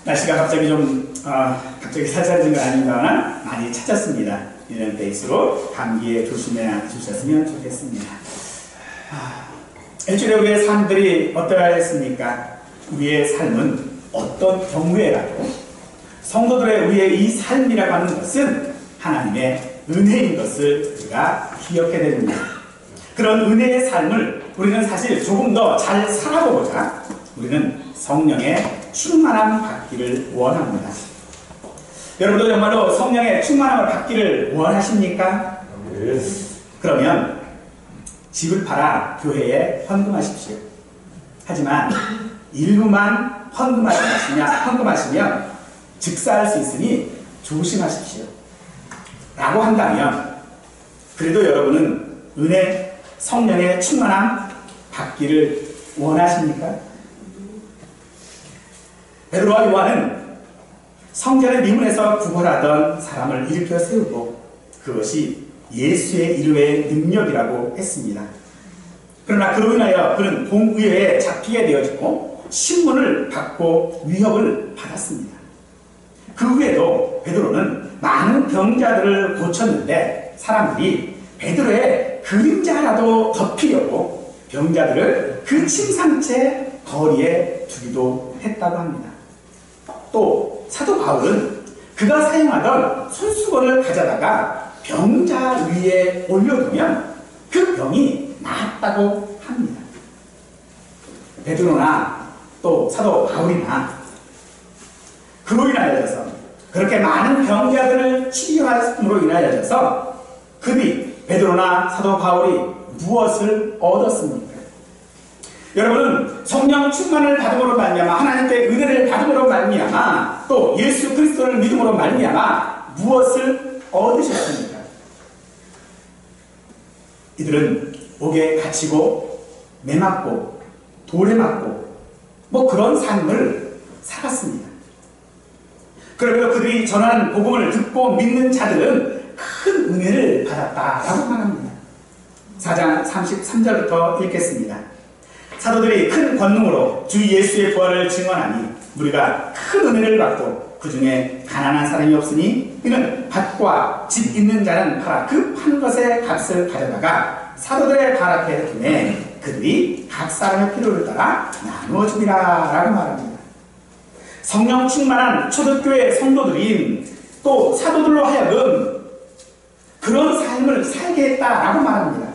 날씨가 갑자기 갑자기 살살해진 건 아닙니다만 많이 찾았습니다. 이런 때일수록 감기에 조심해 주셨으면 좋겠습니다. 일주일에 우리의 삶들이 어떠했습니까? 우리의 삶은 어떤 경우에라도 성도들의 우리의 이 삶이라고 하는 것은 하나님의 은혜인 것을 우리가 기억해야 됩니다. 그런 은혜의 삶을 우리는 사실 조금 더 잘 살아보고자 우리는 성령의 충만함 받기를 원합니다. 여러분도 정말로 성령의 충만함을 받기를 원하십니까? 그러면 집을 팔아 교회에 헌금하십시오. 하지만 일부만 헌금하시면 즉사할 수 있으니 조심하십시오. 라고 한다면 그래도 여러분은 은혜, 성령의 충만함 받기를 원하십니까? 베드로와 요한은 성전의 미문에서 구걸하던 사람을 일으켜 세우고 그것이 예수의 이름의 능력이라고 했습니다. 그러나 그로 인하여 그는 공의회에 잡히게 되어지고 신문을 받고 위협을 받았습니다. 그 후에도 베드로는 많은 병자들을 고쳤는데 사람들이 베드로의 그림자라도 덮이려고 병자들을 그 침상채 거리에 두기도 했다고 합니다. 또 사도 바울은 그가 사용하던 손수건을 가져다가 병자 위에 올려두면 그 병이 나았다고 합니다. 베드로나 또 사도 바울이나 그로 인하여서 그렇게 많은 병자들을 치료함으로 인하여서 그들이 베드로나 사도 바울이 무엇을 얻었습니까? 여러분은 성령 충만을 받음으로 말미암아 하나님께 은혜를 받음으로 말미암아 또 예수 그리스도를 믿음으로 말미암아 무엇을 얻으셨습니까? 이들은 옥에 갇히고 매맞고 돌에 맞고 그런 삶을 살았습니다. 그러므로 그들이 전하는 복음을 듣고 믿는 자들은 큰 은혜를 받았다라고 말합니다. 4장 33절부터 읽겠습니다. 사도들이 큰 권능으로 주 예수의 부활을 증언하니 우리가 큰 은혜를 받고 그 중에 가난한 사람이 없으니 이는 밭과 집 있는 자는 팔아 그 판 것의 값을 가져다가 사도들의 발 앞에 두매 그들이 각 사람의 필요를 따라 나누어 주리라 라고 말합니다. 성령 충만한 초대교회 성도들인 또 사도들로 하여금 그런 삶을 살게 했다라고 말합니다.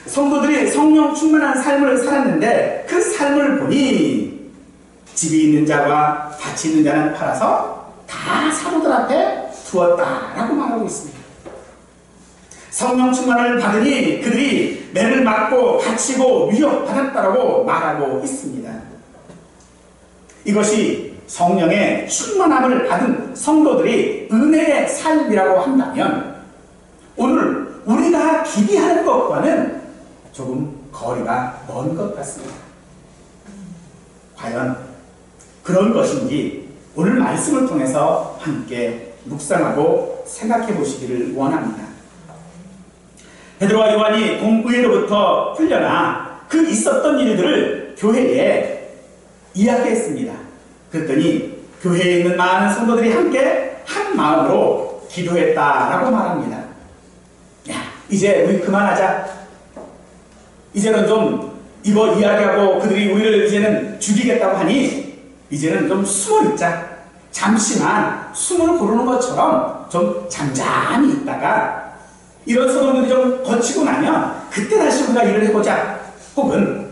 성도들이 성령 충만한 삶을 살았는데 그 삶을 보니 집이 있는 자와 밭이 있는 자는 팔아서 다 사도들 앞에 두었다라고 말하고 있습니다. 성령 충만을 받으니 그들이 매를 맞고 갇히고 위협받았다라고 말하고 있습니다. 이것이 성령의 충만함을 받은 성도들이 은혜의 삶이라고 한다면 오늘 우리가 기대하는 것과는 조금 거리가 먼 것 같습니다. 과연 그런 것인지 오늘 말씀을 통해서 함께 묵상하고 생각해 보시기를 원합니다. 베드로와 요한이 공의회로부터 풀려나 그 있었던 일들을 교회에 이야기했습니다. 그랬더니 교회에 있는 많은 성도들이 함께 한 마음으로 기도했다라고 말합니다. 야, 이제 우리 그만하자. 이제는 좀 이거 이야기하고 그들이 우리를 이제는 죽이겠다고 하니 이제는 좀 숨어있자. 잠시만 숨을 고르는 것처럼 좀 잠잠히 있다가 이런 소동들이 좀 거치고 나면 그때 다시 우리가 일을 해보자. 혹은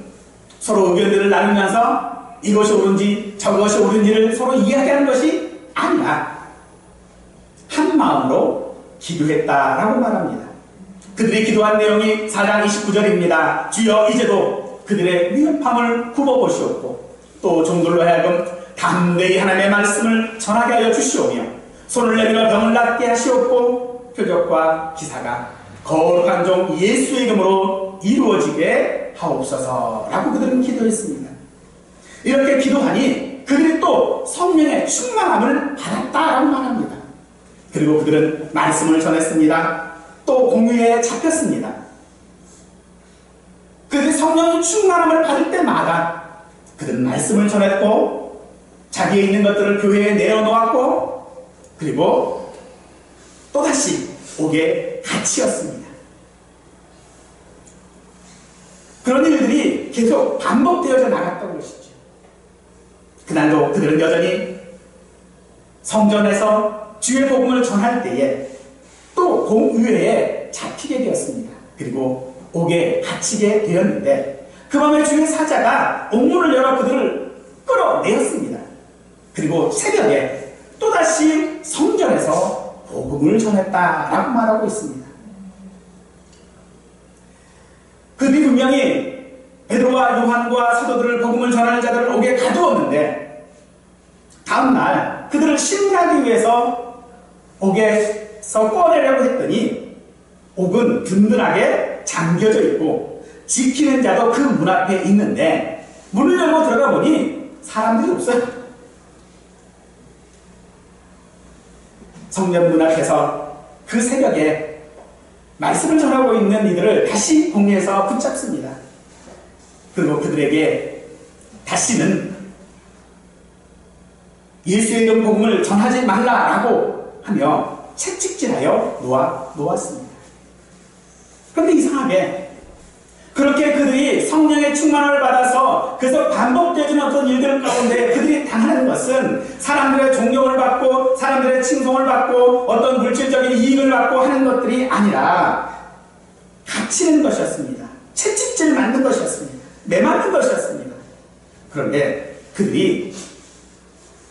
서로 의견들을 나누면서 이것이 옳은지 저것이 옳은지를 서로 이야기하는 것이 아니라 한 마음으로 기도했다라고 말합니다. 그들이 기도한 내용이 4장 29절입니다. 주여 이제도 그들의 위협함을 굽어보시옵고 또 종들로 하여금 담대히 하나님의 말씀을 전하게 하여 주시오며 손을 내밀어 병을 낫게 하시옵고 표적과 기사가 거룩한 종 예수의 이름으로 이루어지게 하옵소서라고 그들은 기도했습니다. 이렇게 기도하니 그들이 또 성령의 충만함을 받았다라고 말합니다. 그리고 그들은 말씀을 전했습니다. 또 공의회에 잡혔습니다. 그들이 성령 충만함을 받을 때마다 그들은 말씀을 전했고 자기에 있는 것들을 교회에 내어놓았고 그리고 또다시 옥에 갇히었습니다. 그런 일들이 계속 반복되어져 나갔다고 것이죠. 그날도 그들은 여전히 성전에서 주의 복음을 전할 때에 또 공의회에 잡히게 되었습니다. 그리고 옥에 갇히게 되었는데 그 밤에 주의 사자가 옥문을 열어 그들을 끌어내었습니다. 그리고 새벽에 또다시 성전에서 복음을 전했다라고 말하고 있습니다. 그들이 분명히 베드로와 요한과 사도들을 복음을 전하는 자들을 옥에 가두었는데 다음날 그들을 심리하기 위해서 옥에서 꺼내려고 했더니 옥은 든든하게 잠겨져 있고 지키는 자도 그 문 앞에 있는데 문을 열고 들어가 보니 사람들이 없어요. 성전 문 앞에서 그 새벽에 말씀을 전하고 있는 이들을 다시 공리해서 붙잡습니다. 그리고 그들에게 다시는 예수의 이름 복음을 전하지 말라라고 하며 채찍질하여 놓았습니다. 그런데 이상하게 그렇게 그들이 성령의 충만을 받아서 그래서 반복되어지는 어떤 일들 가운데 그들이 당하는 것은 사람들의 존경을 받고 사람들의 칭송을 받고 어떤 물질적인 이익을 받고 하는 것들이 아니라 갇히는 것이었습니다. 채찍질 맞는 것이었습니다. 매맞는 것이었습니다. 그런데 그들이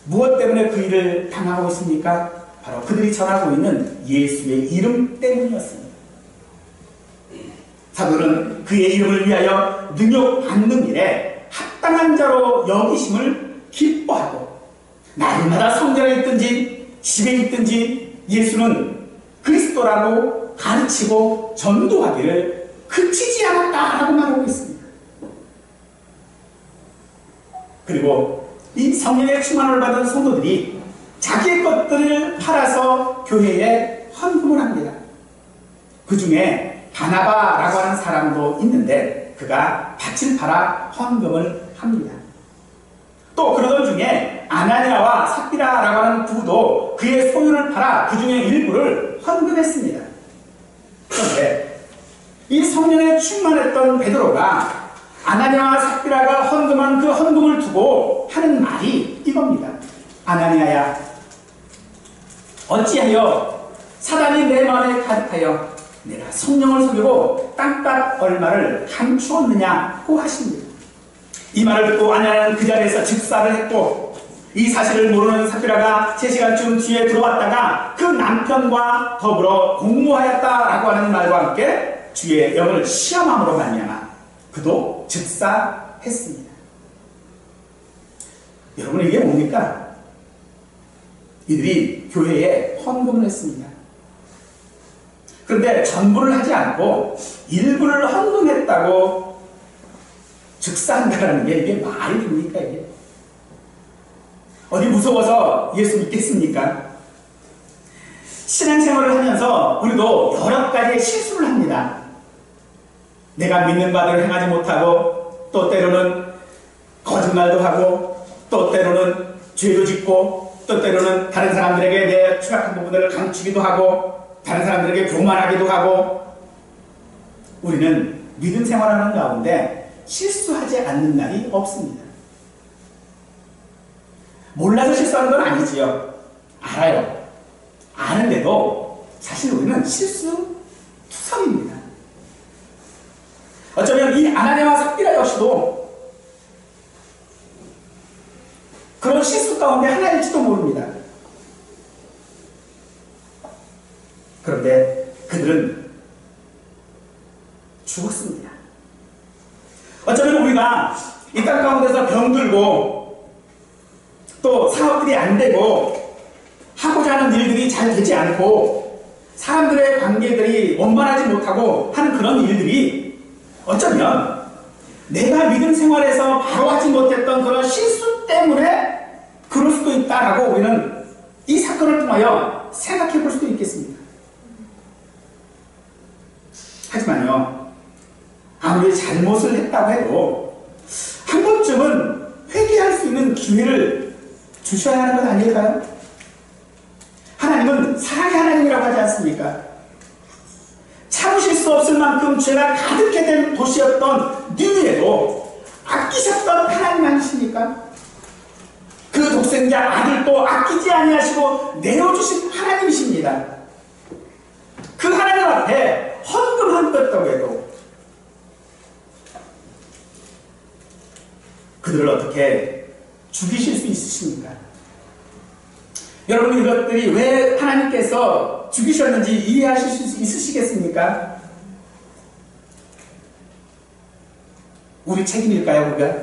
무엇 때문에 그 일을 당하고 있습니까? 바로 그들이 전하고 있는 예수의 이름 때문이었습니다. 사도는 그의 이름을 위하여 능욕받는 일에 합당한 자로 여기심을 기뻐하고 날마다 성전에 있든지 집에 있든지 예수는 그리스도라고 가르치고 전도하기를 그치지 않았다라고 말하고 있습니다. 그리고 이 성령의 충만을 받은 성도들이 자기의 것들을 팔아서 교회에 헌금을 합니다. 그 중에 바나바라고 하는 사람도 있는데 그가 밭을 팔아 헌금을 합니다. 또 그러던 중에 아나니아와 삽비라라고 하는 부도 그의 소유를 팔아 그 중에 일부를 헌금했습니다. 그런데 이 성령에 충만했던 베드로가 아나니아와 삽비라가 헌금한 그 헌금을 두고 하는 말이 이겁니다. 아나니아야, 어찌하여 사단이 내 마음에 가득하여 내가 성령을 속이고 땅값 얼마를 감추었느냐고 하십니다. 이 말을 듣고 아나니아는 그 자리에서 즉사를 했고 이 사실을 모르는 삽비라가 3시간쯤 뒤에 들어왔다가 그 남편과 더불어 공모하였다라고 하는 말과 함께 주의 영을 시험함으로 말미암아 그도 즉사했습니다. 여러분, 이게 뭡니까? 이들이 교회에 헌금을 했습니다. 그런데 전부를 하지 않고 일부를 헌금했다고 즉사한다는 게 이게 말이 됩니까? 이게 어디 무서워서 예수 믿겠습니까? 신앙생활을 하면서 우리도 여러 가지의 실수를 합니다. 내가 믿는 바대로 행하지 못하고 또 때로는 거짓말도 하고 또 때로는 죄도 짓고 또 때로는 다른 사람들에게 내 추락한 부분들을 감추기도 하고 다른 사람들에게 교만하기도 하고 우리는 믿음 생활하는 가운데 실수하지 않는 날이 없습니다. 몰라서 실수하는 건 아니지요. 알아요. 아는데도 사실 우리는 실수투성입니다. 어쩌면 이 아나니아와 삽비라 역시도 그런 실수 가운데 하나일지도 모릅니다. 그런데 그들은 죽었습니다. 어쩌면 우리가 이 땅 가운데서 병들고 또 사업들이 안 되고 하고자 하는 일들이 잘 되지 않고 사람들의 관계들이 원만하지 못하고 하는 그런 일들이 어쩌면 내가 믿음 생활에서 바로 하지 못했던 그런 실수 때문에 그럴 수도 있다라고 우리는 이 사건을 통하여 생각해 볼 수도 있겠습니다. 하지만요, 아무리 잘못을 했다고 해도 한 번쯤은 회개할 수 있는 기회를 주셔야 하는 것 아닐까요? 하나님은 사랑의 하나님이라고 하지 않습니까? 참으실 수 없을 만큼 죄가 가득해 된 도시였던 니느웨도 아끼셨던 하나님 아니십니까? 그 독생자 아들도 아끼지 아니하시고 내어주신 하나님이십니다. 그 하나님 앞에 헌금하셨다고 해도 그들을 어떻게 죽이실 수 있으십니까? 여러분, 이것들이 왜 하나님께서 죽이셨는지 이해하실 수 있으시겠습니까? 우리 책임일까요, 우리가?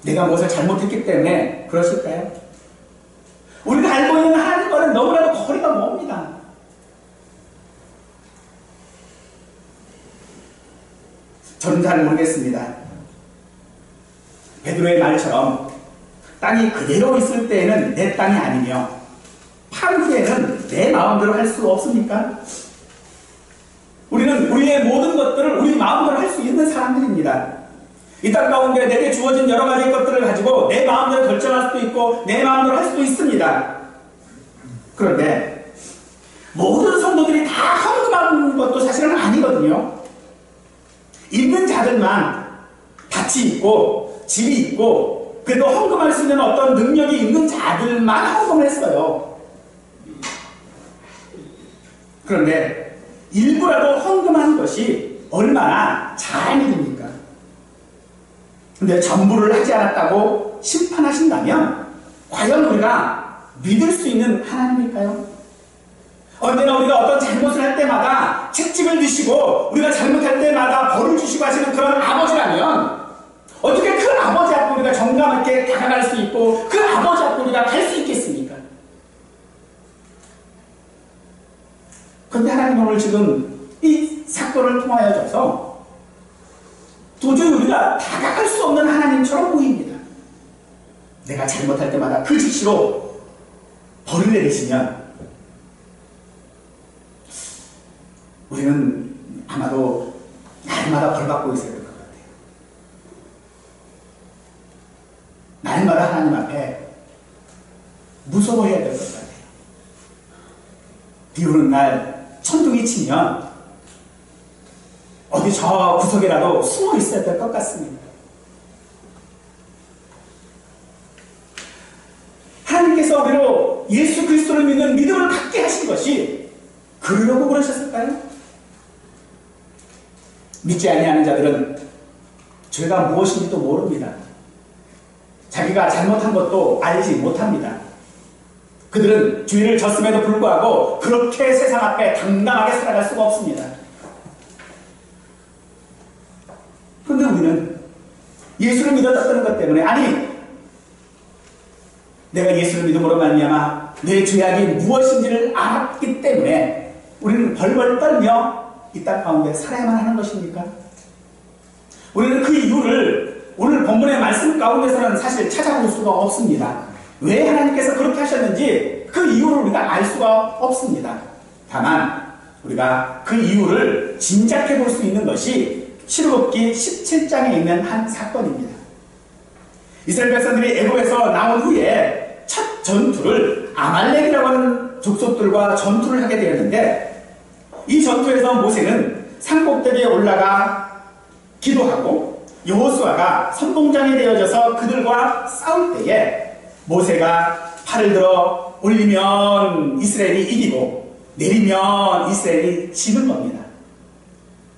내가 무엇을 잘못했기 때문에 그러실까요? 우리가 알고 있는 하나님과는 너무나도 거리가 멉니다. 저는 잘 모르겠습니다. 베드로의 말처럼 땅이 그대로 있을 때에는 내 땅이 아니며 판 후에는 내 마음대로 할 수 없습니까? 우리는 우리의 모든 것들을 우리 마음대로 할 수 있는 사람들입니다. 이 땅 가운데 내게 주어진 여러 가지 것들을 가지고 내 마음대로 결정할 수도 있고 내 마음대로 할 수도 있습니다. 그런데 모든 성도들이 다 헌금하는 것도 사실은 아니거든요. 있는 자들만 밭이 있고 집이 있고 그래도 헌금할 수 있는 어떤 능력이 있는 자들만 헌금을 했어요. 그런데 일부라도 헌금한 것이 얼마나 잘한 일입니까? 근데 전부를 하지 않았다고 심판하신다면 과연 우리가 믿을 수 있는 하나님일까요? 언제나 우리가 어떤 잘못을 할 때마다 책찍을 드시고 우리가 잘못할 때마다 벌을 주시고 하시는 그런 아버지라면 어떻게 그 아버지 앞에 우리가 정감 있게 다가갈 수 있고 그 아버지 앞에 우리가 갈 수 있겠습니까? 그런데 하나님 오늘 지금 이 사건을 통하여져서 도저히 우리가 다가갈 수 없는 하나님처럼 보입니다. 내가 잘못할 때마다 그 즉시로 벌을 내리시면 우리는 아마도 날마다 벌 받고 있어야 될 것 같아요. 날마다 하나님 앞에 무서워해야 될 것 같아요. 비 오는 날 천둥이 치면 어디 저 구석이라도 숨어 있어야 될 것 같습니다. 하나님께서 우리로 예수 그리스도를 믿는 믿음을 갖게 하신 것이 그러려고 그러셨을까요? 믿지 아니하는 자들은 죄가 무엇인지도 모릅니다. 자기가 잘못한 것도 알지 못합니다. 그들은 죄를 졌음에도 불구하고 그렇게 세상 앞에 당당하게 살아갈 수가 없습니다. 그런데 우리는 예수를 믿었다는 것 때문에 아니 내가 예수를 믿음으로 말미암아 내 죄악이 무엇인지를 알았기 때문에 우리는 벌벌 떨며 이 땅 가운데 살아야만 하는 것입니까? 우리는 그 이유를 오늘 본문의 말씀 가운데서는 사실 찾아볼 수가 없습니다. 왜 하나님께서 그렇게 하셨는지 그 이유를 우리가 알 수가 없습니다. 다만 우리가 그 이유를 짐작해 볼 수 있는 것이 출애굽기 17장에 있는 한 사건입니다. 이스라엘 백성들이 애굽에서 나온 후에 첫 전투를 아말렉이라고 하는 족속들과 전투를 하게 되었는데 이 전투에서 모세는 산꼭대기에 올라가 기도하고 여호수아가 선봉장에 되어져서 그들과 싸울 때에 모세가 팔을 들어 올리면 이스라엘이 이기고 내리면 이스라엘이 지는 겁니다.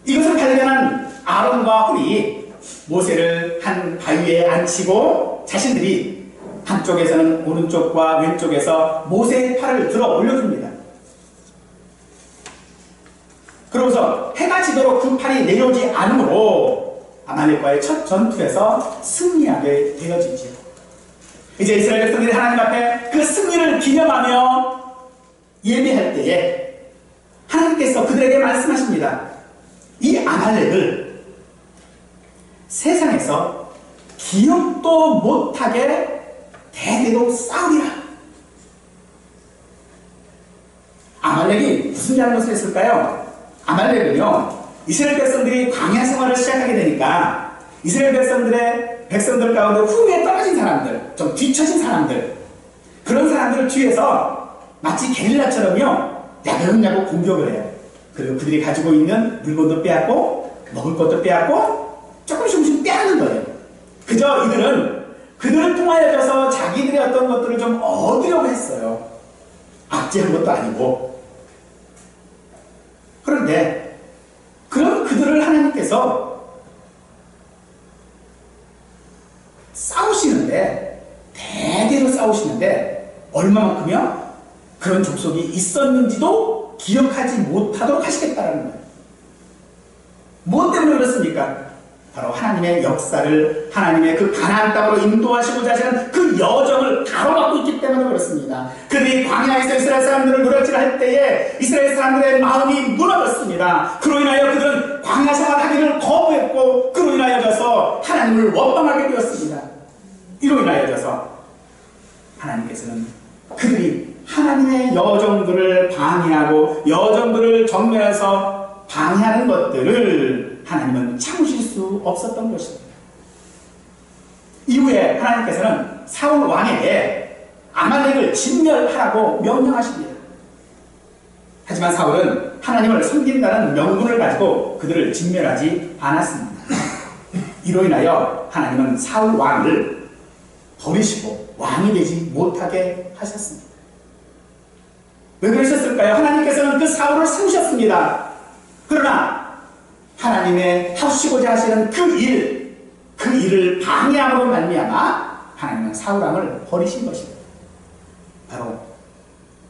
이것을 발견한 아론과 훌이 모세를 한 바위에 앉히고 자신들이 한쪽에서는 오른쪽과 왼쪽에서 모세의 팔을 들어 올려줍니다. 그러고서 해가 지도록 그 팔이 내려오지 않으므로 아말렉과의 첫 전투에서 승리하게 되어지죠. 이제 이스라엘 백성들이 하나님 앞에 그 승리를 기념하며 예배할 때에 하나님께서 그들에게 말씀하십니다. 이 아말렉을 세상에서 기억도 못하게 대대로 싸우리라. 아말렉이 무슨 잘못을 했을까요? 아말렉은요, 이스라엘 백성들이 광야 생활을 시작하게 되니까 이스라엘 백성들 가운데 후에 떨어진 사람들, 좀 뒤처진 사람들, 그런 사람들을 뒤에서 마치 게릴라처럼요, 야금야금 공격을 해요. 그리고 그들이 가지고 있는 물건도 빼앗고 먹을 것도 빼앗고 조금씩 빼앗는 거예요. 그저 그들을 통하여져서 자기들의 어떤 것들을 좀 얻으려고 했어요. 악재한 것도 아니고. 그런데 그런 그들을 하나님께서 싸우시는데, 대대로 싸우시는데 얼마만큼이요? 그런 족속이 있었는지도 기억하지 못하도록 하시겠다라는 거예요. 무엇 때문에 그렇습니까? 바로 하나님의 역사를, 하나님의 그 가나안 땅으로 인도하시고자 하시는 그 여정을 가로막고 있기 때문에 그렇습니다. 그들이 광야에서 이스라엘 사람들을 노략질할 때에 이스라엘 사람들의 마음이 무너졌습니다. 그로 인하여 그들은 광야 생활하기를 거부했고, 그로 인하여져서 하나님을 원망하게 되었습니다. 이로 인하여져서 하나님께서는 그들이 하나님의 여정들을 방해하고 여정들을 정면에서 방해하는 것들을 하나님은 참으실 수 없었던 것입니다. 이후에 하나님께서는 사울 왕에게 아말렉을 진멸하라고 명령하십니다. 하지만 사울은 하나님을 섬긴다는 명분을 가지고 그들을 진멸하지 않았습니다. 이로 인하여 하나님은 사울 왕을 버리시고 왕이 되지 못하게 하셨습니다. 왜 그러셨을까요? 하나님께서는 그 사울을 세우셨습니다. 그러나 하나님의 하시고자 하시는 그 일을 방해함으로 말미암아 하나님은 사울 왕을 버리신 것입니다. 바로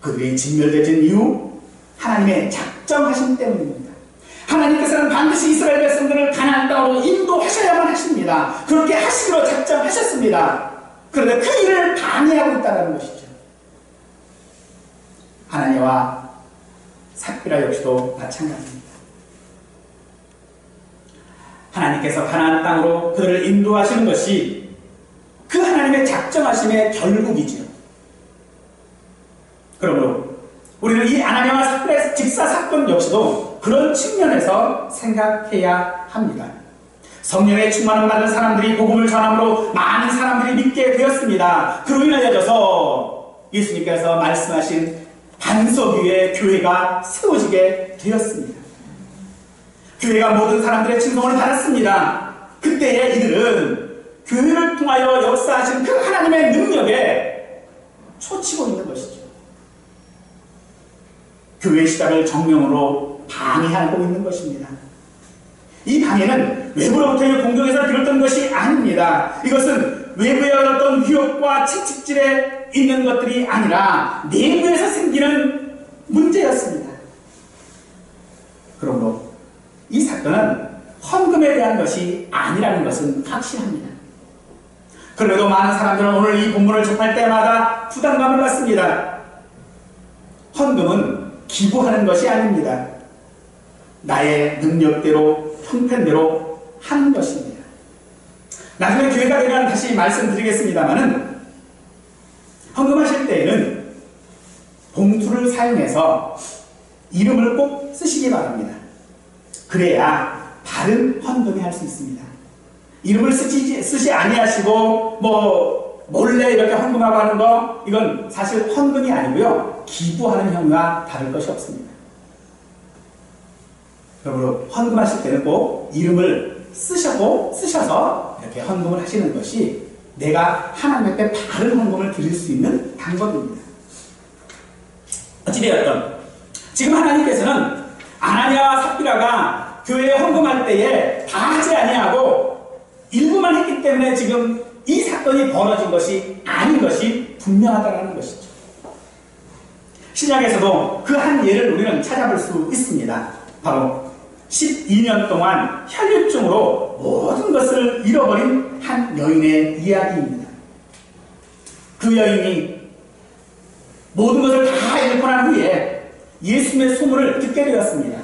그들이 진멸되진 이유, 하나님의 작정하심 때문입니다. 하나님께서는 반드시 이스라엘 백성들을 가나안 땅으로 인도하셔야만 하십니다. 그렇게 하시기로 작정하셨습니다. 그런데 그 일을 방해하고 있다는 것이죠. 하나님과 삽비라 역시도 마찬가지입니다. 하나님께서 가나안 땅으로 그들을 인도하시는 것이 그 하나님의 작정하심의 결국이지요. 그러므로 우리는 이 아나니아와 삽비라의 직사 사건 역시도 그런 측면에서 생각해야 합니다. 성령의 충만을 받은 사람들이 복음을 전함으로 많은 사람들이 믿게 되었습니다. 그로 인하여져서 예수님께서 말씀하신 반석 위에 교회가 세워지게 되었습니다. 교회가 모든 사람들의 칭송을 받았습니다. 그때에 이들은 교회를 통하여 역사하신 그 하나님의 능력에 초치고 있는 것이죠. 교회 시작을 정령으로 방해하고 있는 것입니다. 이 방해는 외부로부터의 공격에서 비롯된 것이 아닙니다. 이것은 외부의 어떤 위협과 채찍질에 있는 것들이 아니라 내부에서 생기는 문제였습니다. 그러므로 이 사건은 헌금에 대한 것이 아니라는 것은 확실합니다. 그럼에도 많은 사람들은 오늘 이 본문을 접할 때마다 부담감을 갖습니다. 헌금은 기부하는 것이 아닙니다. 나의 능력대로, 형편대로 하는 것입니다. 나중에 기회가 되면 다시 말씀드리겠습니다만은 헌금하실 때에는 봉투를 사용해서 이름을 꼭 쓰시기 바랍니다. 그래야 바른 헌금이 할 수 있습니다. 이름을 쓰시 아니하시고 몰래 이렇게 헌금하고 하는 거, 이건 사실 헌금이 아니고요, 기부하는 행위와 다를 것이 없습니다. 그러므로 헌금하실 때는 꼭 이름을 쓰셔서 이렇게 헌금을 하시는 것이 내가 하나님께 바른 헌금을 드릴 수 있는 방법입니다. 어찌되었든 지금 하나님께서는 아나니아와 삽비라가 교회에 헌금할 때에 다 하지 아니하고 일부만 했기 때문에 지금 이 사건이 벌어진 것이 아닌 것이 분명하다는 것이죠. 신약에서도 그 한 예를 우리는 찾아볼 수 있습니다. 바로 12년 동안 혈류증으로 모든 것을 잃어버린 한 여인의 이야기입니다. 그 여인이 모든 것을 다 잃고 난 후에 예수님의 소문을 듣게 되었습니다.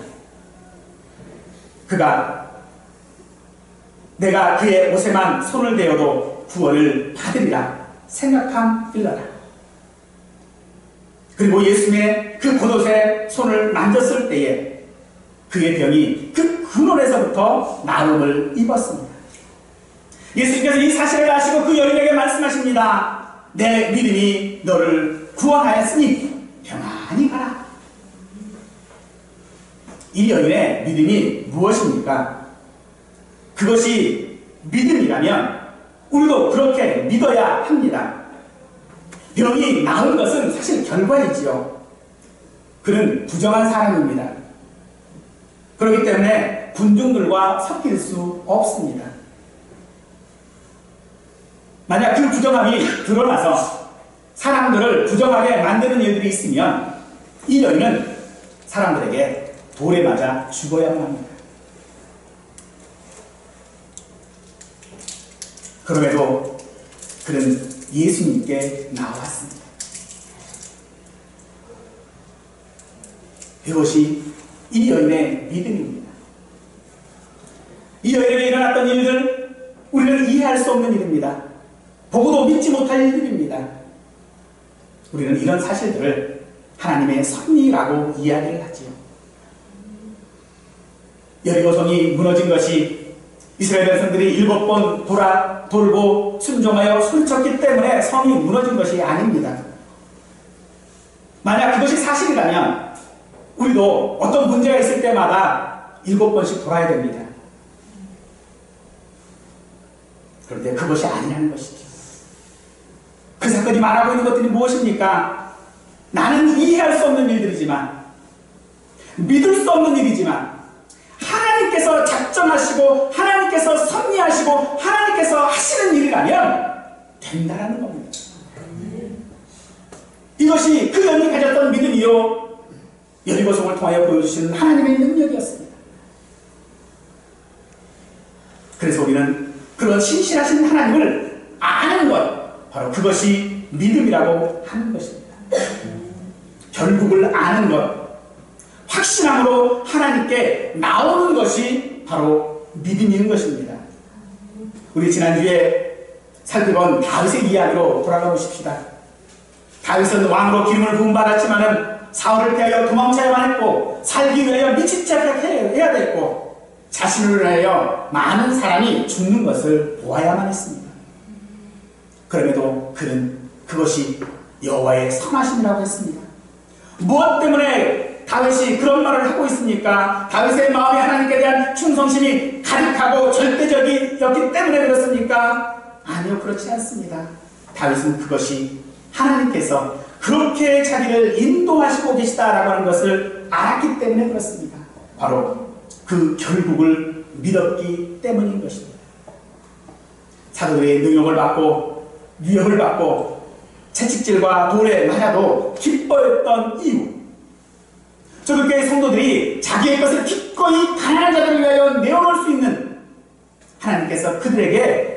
그가 내가 그의 옷에만 손을 대어도 구원을 받으리라 생각함일러라. 그리고 예수님의 그 겉옷에 손을 만졌을 때에 그의 병이 그 근원에서부터 나음을 입었습니다. 예수님께서 이 사실을 아시고 그 여인에게 말씀하십니다. 내 믿음이 너를 구원하였으니 평안히 가라. 이 여인의 믿음이 무엇입니까? 그것이 믿음이라면 우리도 그렇게 믿어야 합니다. 병이 나은 것은 사실 결과이지요. 그는 부정한 사람입니다. 그렇기 때문에 군중들과 섞일 수 없습니다. 만약 그 부정함이 드러나서 사람들을 부정하게 만드는 일들이 있으면 이 여인은 사람들에게 돌에 맞아 죽어야만 합니다. 그럼에도 그는 예수님께 나왔습니다. 이것이 이 여인의 믿음입니다. 이 여인에게 일어났던 일들, 우리는 이해할 수 없는 일입니다. 보고도 믿지 못할 일입니다. 우리는 이런 사실들을 하나님의 섭리라고 이야기를 하지요. 여리고성이 무너진 것이 이스라엘 백성들이 7번 돌고 순종하여 소리쳤기 때문에 성이 무너진 것이 아닙니다. 만약 그것이 사실이라면 우리도 어떤 문제가 있을 때마다 7번씩 돌아야 됩니다. 그런데 그것이 아니라는 것이죠. 그 사건이 말하고 있는 것들이 무엇입니까? 나는 이해할 수 없는 일들이지만, 믿을 수 없는 일이지만, 하나님께서 작정하시고 하나님께서 섭리하시고 하나님께서 하시는 일이라면 된다라는 겁니다. 이것이 그 여인이 가졌던 믿음이요, 여리고성을 통하여 보여주시는 하나님의 능력이었습니다. 그래서 우리는 그런 신실하신 하나님을 아는 것, 바로 그것이 믿음이라고 하는 것입니다. 결국을 아는 것, 확신함으로 하나님께 나오는 것이 바로 믿음인 것입니다. 우리 지난주에 살펴본 다윗의 이야기로 돌아가 보십시다. 다윗은 왕으로 기름을 부음받았지만은 사울을 피하여 도망쳐야만 했고, 살기 위하여 미친 척 해야 됐고, 자신을 위하여 많은 사람이 죽는 것을 보아야만 했습니다. 그럼에도 그는 그것이 여호와의 선하심이라고 했습니다. 무엇 때문에 다윗이 그런 말을 하고 있습니까? 다윗의 마음이 하나님께 대한 충성심이 가득하고 절대적이었기 때문에 그렇습니까? 아니요, 그렇지 않습니다. 다윗은 그것이 하나님께서 그렇게 자기를 인도하시고 계시다라고 하는 것을 알았기 때문에 그렇습니다. 바로 그 결국을 믿었기 때문인 것입니다. 사도들의 능력을 받고 위협을 받고 채찍질과 돌에 맞아도 기뻐했던 이유, 초대교회 성도들이 자기의 것을 기꺼이 가난한 자들을 위하여 내어놓을 수 있는 하나님께서 그들에게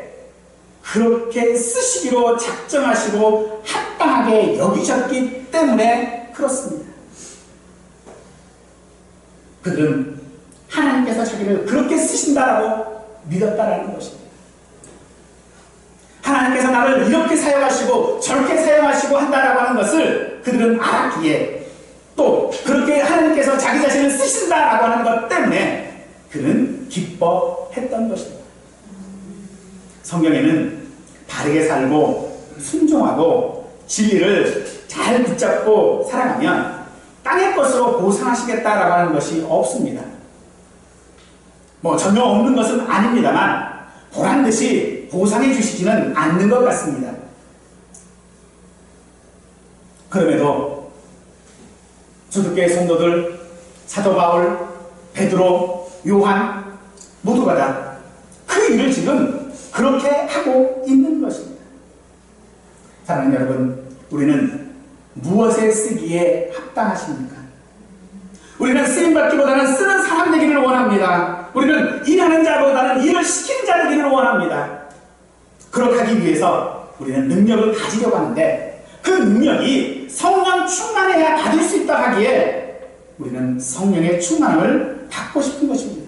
그렇게 쓰시기로 작정하시고 합당하게 여기셨기 때문에 그렇습니다. 그들은 하나님께서 자기를 그렇게 쓰신다라고 믿었다라는 것입니다. 하나님께서 나를 이렇게 사용하시고 저렇게 사용하시고 한다라고 하는 것을 그들은 알았기에, 또 그렇게 하나님께서 자기 자신을 쓰신다라고 하는 것 때문에 그는 기뻐했던 것입니다. 성경에는 바르게 살고 순종하고 진리를 잘 붙잡고 살아가면 땅의 것으로 보상하시겠다라고 하는 것이 없습니다. 전혀 없는 것은 아닙니다만 보란듯이 보상해 주시지는 않는 것 같습니다. 그럼에도 초대교회 성도들, 사도 바울, 베드로, 요한 모두가 다 그 일을 지금 그렇게 하고 있는 것입니다. 사랑하는 여러분, 우리는 무엇에 쓰기에 합당하십니까? 우리는 쓰임받기보다는 쓰는 사람 되기를 원합니다. 우리는 일하는 자보다는 일을 시키는 자 되기를 원합니다. 그렇게 하기 위해서 우리는 능력을 가지려고 하는데, 그 능력이 성령 충만해야 받을 수 있다 하기에 우리는 성령의 충만함을 받고 싶은 것입니다.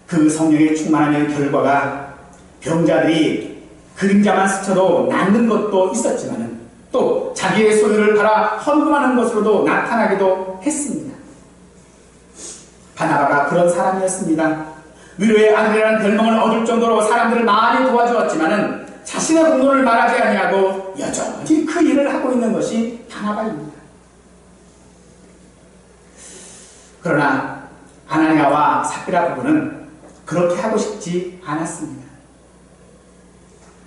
그 성령의 충만함의 결과가 병자들이 그림자만 스쳐도 낫는 것도 있었지만 또 자기의 소유를 팔아 헌금하는 것으로도 나타나기도 했습니다. 바나바가 그런 사람이었습니다. 위로의 아들이라는 별명을 얻을 정도로 사람들을 많이 도와주었지만 자신의 공로를 말하지 아니하고 여전히 그 일을 하고 있는 것이 바나바입니다. 그러나 아나니아와 삽비라 부부는 그렇게 하고 싶지 않았습니다.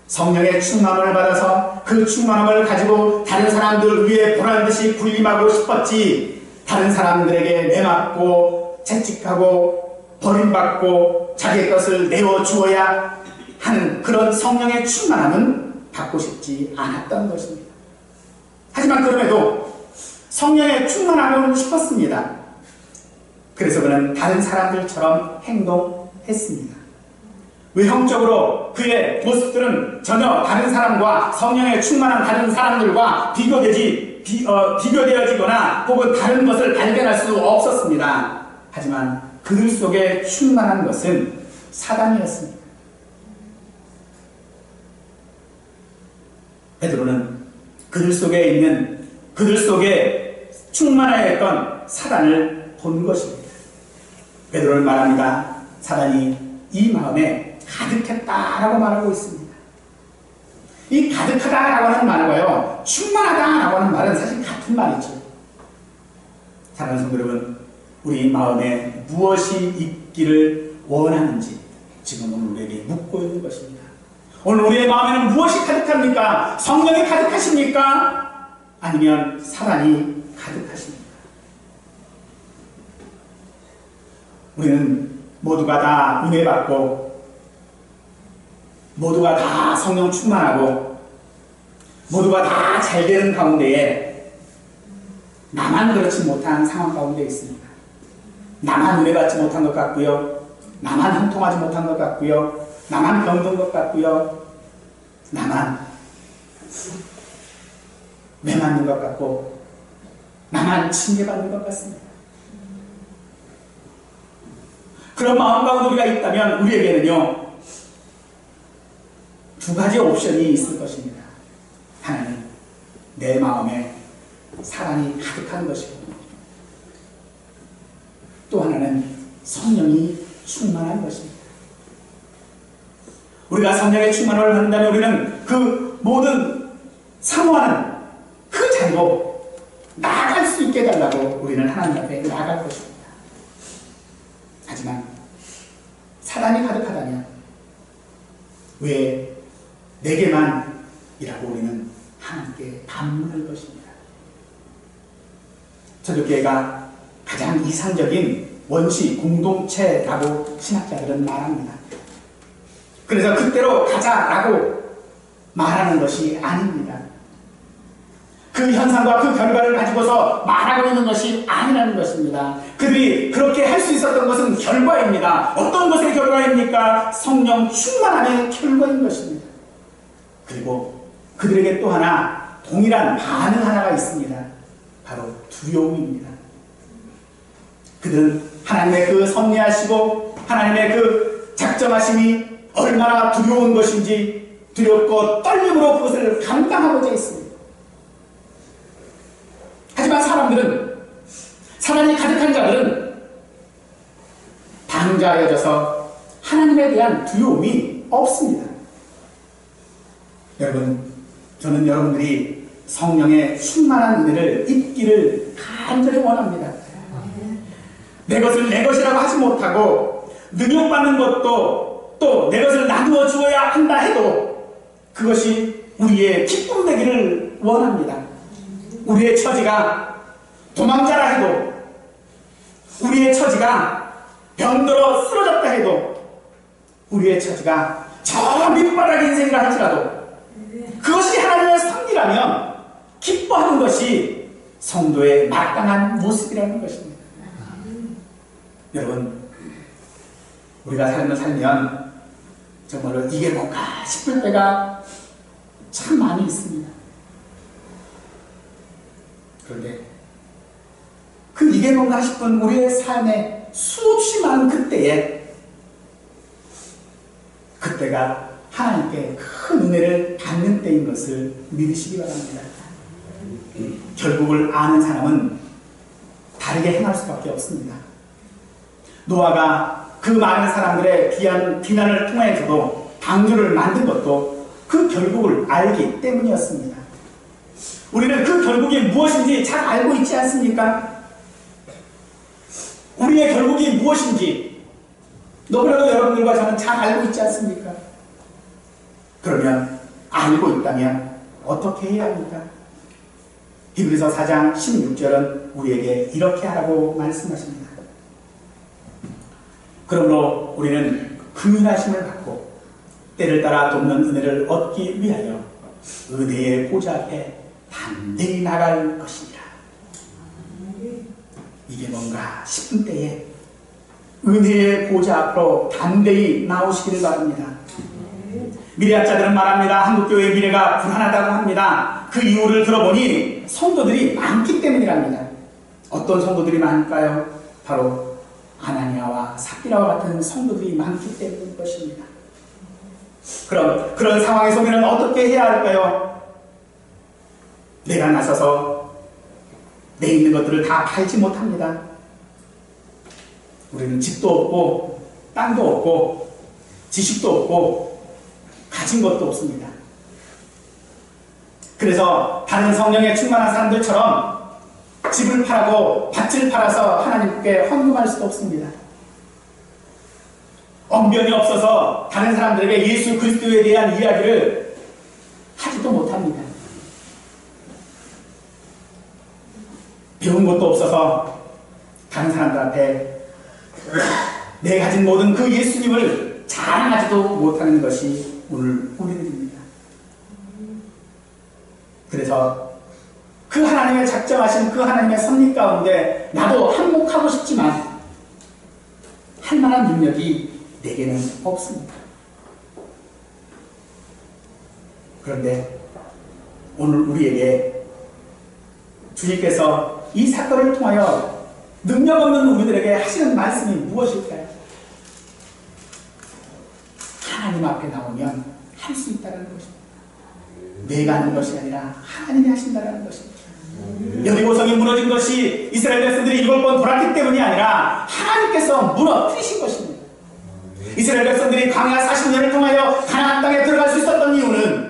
성령의 충만함을 받아서 그 충만함을 가지고 다른 사람들 위에 보란듯이 군림하고 싶었지, 다른 사람들에게 내맞고 채찍하고 버림받고 자기의 것을 내어주어야 하는 그런 성령의 충만함은 받고 싶지 않았던 것입니다. 하지만 그럼에도 성령의 충만함은 싶었습니다. 그래서 그는 다른 사람들처럼 행동했습니다. 외형적으로 그의 모습들은 전혀 다른 사람과, 성령의 충만한 다른 사람들과 비교되어지거나 혹은 다른 것을 발견할 수 없었습니다. 하지만 그들 속에 충만한 것은 사단이었습니다. 베드로는 그들 속에 충만하여 있던 사단을 본 것입니다. 베드로는 말합니다. 사단이 이 마음에 가득했다라고 말하고 있습니다. 이 가득하다라고 하는 말과요, 충만하다라고 하는 말은 사실 같은 말이죠. 사랑하는 성도 여러분, 우리 마음에 무엇이 있기를 원하는지 지금 오늘 우리에게 묻고 있는 것입니다. 오늘 우리의 마음에는 무엇이 가득합니까? 성령이 가득하십니까? 아니면 사단이 가득하십니까? 우리는 모두가 다 은혜 받고, 모두가 다 성령 충만하고, 모두가 다 잘 되는 가운데에 나만 그렇지 못한 상황 가운데 있습니다. 나만 은혜 받지 못한 것 같고요, 나만 형통하지 못한 것 같고요, 나만 병든 것 같고요, 나만 매 맞는 것 같고, 나만 징계받는 것 같습니다. 그런 마음 가운데 우리가 있다면 우리에게는요, 두 가지 옵션이 있을 것입니다. 하나는 내 마음에 사랑이 가득한 것이고, 또 하나는 성령이 충만한 것입니다. 우리가 성령의 충만함을 받는다면 우리는 그 모든 사모하는 그 자리로 나아갈 수 있게 해달라고 우리는 하나님 앞에 나아갈 것입니다. 하지만 사단이 가득하다면 왜 내게만 이라고 우리는 하나님께 반문할 것입니다. 저녁교회가 가장 이상적인 원시 공동체라고 신학자들은 말합니다. 그래서 그때로 가자라고 말하는 것이 아닙니다. 그 현상과 그 결과를 가지고서 말하고 있는 것이 아니라는 것입니다. 그들이 그렇게 할 수 있었던 것은 결과입니다. 어떤 것의 결과입니까? 성령 충만함의 결과인 것입니다. 그리고 그들에게 또 하나 동일한 반응 하나가 있습니다. 바로 두려움입니다. 그들은 하나님의 그 섭리하시고 하나님의 그 작정하심이 얼마나 두려운 것인지 두렵고 떨림으로 그것을 감당하고자 했습니다. 하지만 사단이 가득한 자들은 방자해져서 하나님에 대한 두려움이 없습니다. 여러분, 저는 여러분들이 성령의 충만한 은혜를 입기를 간절히 원합니다. 내 것을 내 것이라고 하지 못하고 능욕받는 것도 또 내 것을 나누어 주어야 한다 해도 그것이 우리의 기쁨 되기를 원합니다. 우리의 처지가 도망자라 해도, 우리의 처지가 병들어 쓰러졌다 해도, 우리의 처지가 저 밑바닥 인생이라 할지라도 그것이 하나님의 섭리라면 기뻐하는 것이 성도의 마땅한 모습이라는 것입니다. 여러분, 우리가 삶을 살면 정말로 이게 뭔가 싶을 때가 참 많이 있습니다. 그런데 그 이게 뭔가 싶은 우리의 삶에 수없이 많은 그때가 하나님께 큰 은혜를 받는 때인 것을 믿으시기 바랍니다. 결국을 아는 사람은 다르게 행할 수밖에 없습니다. 노아가 그 많은 사람들의 비난을 통해서도 방주를 만든 것도 그 결국을 알기 때문이었습니다. 우리는 그 결국이 무엇인지 잘 알고 있지 않습니까? 우리의 결국이 무엇인지 너무나도 여러분들과 저는 잘 알고 있지 않습니까? 그러면 알고 있다면 어떻게 해야 합니까? 히브리서 4장 16절은 우리에게 이렇게 하라고 말씀하십니다. 그러므로 우리는 긍휼하심을 받고 때를 따라 돕는 은혜를 얻기 위하여 은혜의 보좌 앞에 담대히 나갈 것이니라. 이게 뭔가 싶은 때에 은혜의 보좌 앞으로 담대히 나오시기를 바랍니다. 미래학자들은 말합니다. 한국교회의 미래가 불안하다고 합니다. 그 이유를 들어보니 성도들이 많기 때문이랍니다. 어떤 성도들이 많을까요? 바로 아나니아와 삽비라와 같은 성도들이 많기 때문인 것입니다. 그럼 그런 상황에서 우리는 어떻게 해야 할까요? 내가 나서서 내 있는 것들을 다 팔지 못합니다. 우리는 집도 없고 땅도 없고 지식도 없고 가진 것도 없습니다. 그래서 다른 성령에 충만한 사람들처럼 집을 팔고 밭을 팔아서 하나님께 헌금할 수도 없습니다. 언변이 없어서 다른 사람들에게 예수 그리스도에 대한 이야기를 하지도 못합니다. 배운 것도 없어서 다른 사람들 앞에 내 가진 모든 그 예수님을 자랑하지도 못하는 것이 오늘 우리들입니다. 그래서 그 하나님의 작정하신 그 하나님의 섭리 가운데 나도 한몫하고 싶지만 할 만한 능력이 내게는 없습니다. 그런데 오늘 우리에게 주님께서 이 사건을 통하여 능력 없는 우리들에게 하시는 말씀이 무엇일까요? 하나님 앞에 나오면 할 수 있다는 것입니다. 내가 하는 것이 아니라 하나님이 하신다는 것입니다. 여리고성이 무너진 것이 이스라엘 백성들이 7번 돌았기 때문이 아니라 하나님께서 무너뜨리신 것입니다. 이스라엘 백성들이 광야 40년을 통하여 가나안 땅에 들어갈 수 있었던 이유는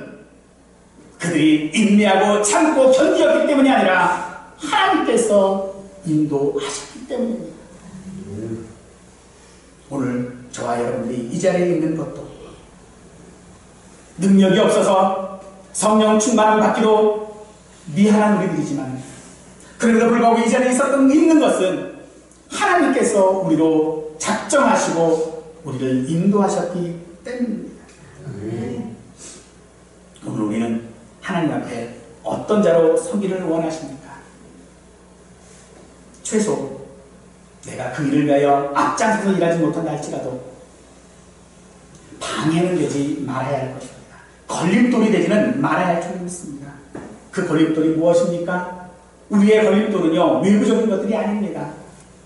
그들이 인내하고 참고 견디었기 때문이 아니라 하나님께서 인도하셨기 때문입니다. 오늘 저와 여러분들이 이 자리에 있는 것도 능력이 없어서 성령 충만을 받기도 미안한 우리들이지만 그럼에도 불구하고 이 자리에 있는 것은 하나님께서 우리로 작정하시고 우리를 인도하셨기 때문입니다. 오늘 우리는 하나님 앞에 어떤 자로 서기를 원하십니까? 최소 내가 그 일을 위하여 앞장서서 일하지 못한다 할지라도 방해는 되지 말아야 할 것입니다. 걸림돌이 되지는 말아야 할 줄을 믿습니다. 그 걸림돌이 무엇입니까? 우리의 걸림돌은요, 외부적인 것들이 아닙니다.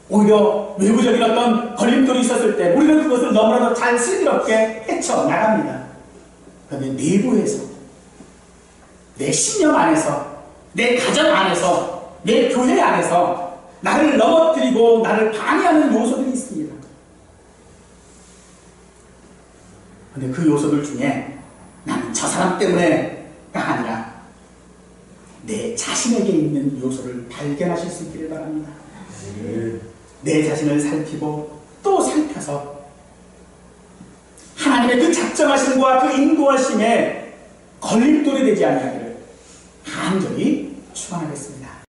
오히려 외부적인 어떤 걸림돌이 있었을 때 우리는 그것을 너무나도 잘 슬기롭게 헤쳐나갑니다. 그런데 내부에서 내 신념 안에서 내 가정 안에서 내 교회 안에서 나를 넘어뜨리고 나를 방해하는 요소들이 있습니다. 그런데 그 요소들 중에 나는 저 사람 때문에가 아니라 내 자신에게 있는 요소를 발견하실 수 있기를 바랍니다. 내 자신을 살피고 또 살펴서 하나님의 그 작정하심과 그 인도하심에 걸림돌이 되지 아니하기를 간절히 축원하겠습니다.